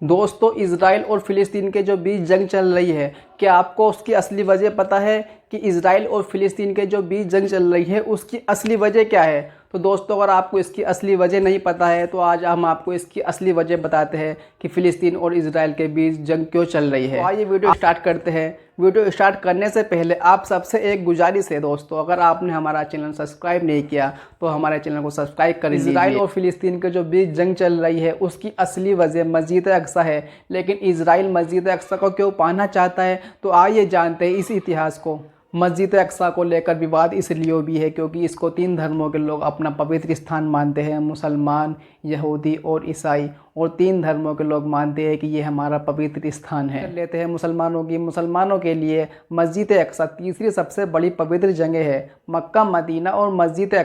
दोस्तों, इज़राइल और फ़िलिस्तीन के जो बीच जंग चल रही है, क्या आपको उसकी असली वजह पता है कि इज़राइल और फ़िलिस्तीन के जो बीच जंग चल रही है उसकी असली वजह क्या है? तो दोस्तों, अगर आपको इसकी असली वजह नहीं पता है तो आज हम आपको इसकी असली वजह बताते हैं कि फ़िलिस्तीन और इज़राइल के बीच जंग क्यों चल रही है। तो आइए वीडियो स्टार्ट करते हैं। वीडियो स्टार्ट करने से पहले आप सबसे एक गुजारिश है दोस्तों, अगर आपने हमारा चैनल सब्सक्राइब नहीं किया तो हमारे चैनल को सब्सक्राइब कर लीजिए। इज़राइल और फ़िलिस्तीन के जो बीच जंग चल रही है उसकी असली वजह मस्जिद अक्सा है, लेकिन इज़राइल मस्जिद अक्सा को क्यों पाना चाहता है, तो आइए जानते हैं इस इतिहास को। मस्जिद अक्सा को लेकर विवाद इसलिए भी है क्योंकि इसको 3 धर्मों के लोग अपना पवित्र स्थान मानते हैं, मुसलमान, यहूदी और ईसाई। और 3 धर्मों के लोग मानते हैं कि ये हमारा पवित्र स्थान है। लेते हैं मुसलमानों के लिए मस्जिद अक्सा तीसरी सबसे बड़ी पवित्र जगह है। मक्का, मदीना और मस्जिद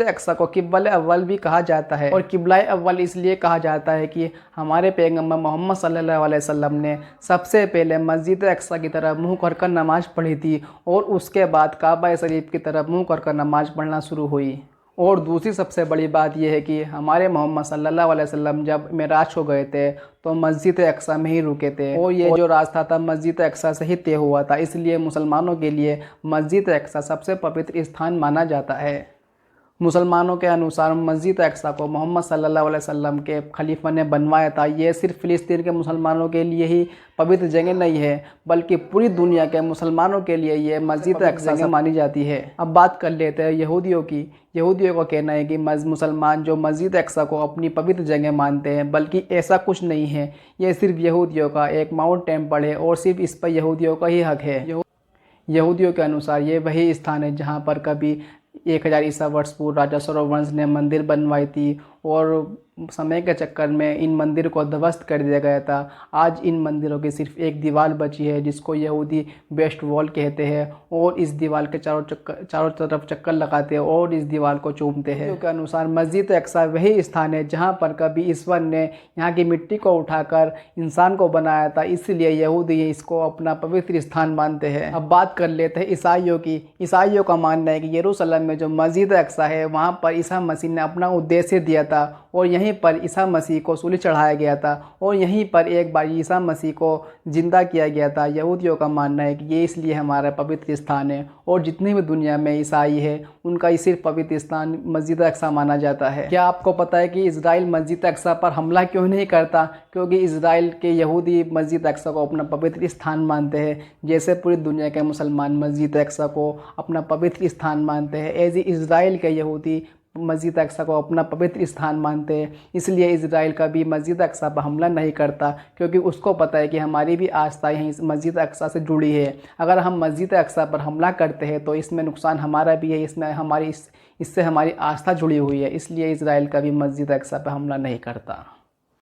अक्सा को किबला अव्वल भी कहा जाता है। और किबला अव्वल इसलिए कहा जाता है कि हमारे पैगंबर मोहम्मद सल्लल्लाहु अलैहि वसल्लम ने सबसे पहले मस्जिद अक्सा की तरफ मुँह कर नमाज़ पढ़ी थी और उसके बाद काबा शरीफ की तरफ मुँह कर नमाज़ पढ़ना शुरू हुई। और दूसरी सबसे बड़ी बात यह है कि हमारे मोहम्मद सल्लल्लाहु अलैहि वसल्लम जब मेराज हो गए थे तो मस्जिद अक्सा में ही रुके थे और ये जो रास्ता था मस्जिद अक्सा से ही तय हुआ था। इसलिए मुसलमानों के लिए मस्जिद अक्सा सबसे पवित्र स्थान माना जाता है। मुसलमानों के अनुसार मस्जिद अक्सा को मोहम्मद सल्लल्लाहु अलैहि वसल्लम के खलीफा ने बनवाया था। ये सिर्फ फ़िलिस्तीन के मुसलमानों के लिए ही पवित्र जगह नहीं है, बल्कि पूरी दुनिया के मुसलमानों के लिए ये मस्जिद अक्सा जगह मानी जाती है। अब बात कर लेते हैं यहूदियों की। यहूदियों का कहना है कि मुसलमान जो मस्जिद अक्सा को अपनी पवित्र जगह मानते हैं, बल्कि ऐसा कुछ नहीं है। ये सिर्फ यहूदियों का एक माउंट टेम्पल है और सिर्फ इस पर यहूदियों का ही हक है। यहूदियों के अनुसार ये वही स्थान है जहाँ पर कभी 1000 ईसा वर्ष पूर्व राजा सौरवंश ने मंदिर बनवाई थी और समय के चक्कर में इन मंदिर को ध्वस्त कर दिया गया था। आज इन मंदिरों की सिर्फ एक दीवार बची है जिसको यहूदी वेस्ट वॉल कहते हैं और इस दीवार के चारों तरफ चक्कर लगाते हैं और इस दीवार को चूमते हैं। के अनुसार मस्जिद अक्सा वही स्थान है जहाँ पर कभी ईश्वर ने यहाँ की मिट्टी को उठाकर इंसान को बनाया था, इसलिए यहूदी इसको अपना पवित्र स्थान मानते हैं। अब बात कर लेते हैं ईसाइयों की। ईसाइयों का मानना है कि यरूशलेम में जो मस्जिद अक्सा है वहाँ पर ईसा मसीह ने अपना उद्देश्य दिया था और यहीं पर ईसा मसीह को सूली चढ़ाया गया था और यहीं पर एक बार ईसा मसीह को जिंदा किया गया था। यहूदियों का मानना है कि ये इसलिए हमारा पवित्र स्थान है और जितनी भी दुनिया में ईसाई है उनका सिर्फ पवित्र स्थान मस्जिद अक्सा माना जाता है। क्या आपको पता है कि इज़राइल मस्जिद अक्सा पर हमला क्यों नहीं करता? क्योंकि इज़राइल के यहूदी मस्जिद अक्सा को अपना पवित्र स्थान मानते हैं, जैसे पूरी दुनिया के मुसलमान मस्जिद अक्सा को अपना पवित्र स्थान मानते हैं। एज इज़राइल के यहूदी मस्जिद अक्सा को अपना पवित्र स्थान मानते हैं, इसलिए इज़राइल कभी मस्जिद अक्सा पर हमला नहीं करता, क्योंकि उसको पता है कि हमारी भी आस्था यहीं मस्जिद अक्सा से जुड़ी है। अगर हम मस्जिद अक्सा पर हमला करते हैं तो इसमें नुकसान हमारा भी है, इससे हमारी आस्था जुड़ी हुई है, इसलिए इज़राइल कभी मस्जिद अक्सा पर हमला नहीं करता।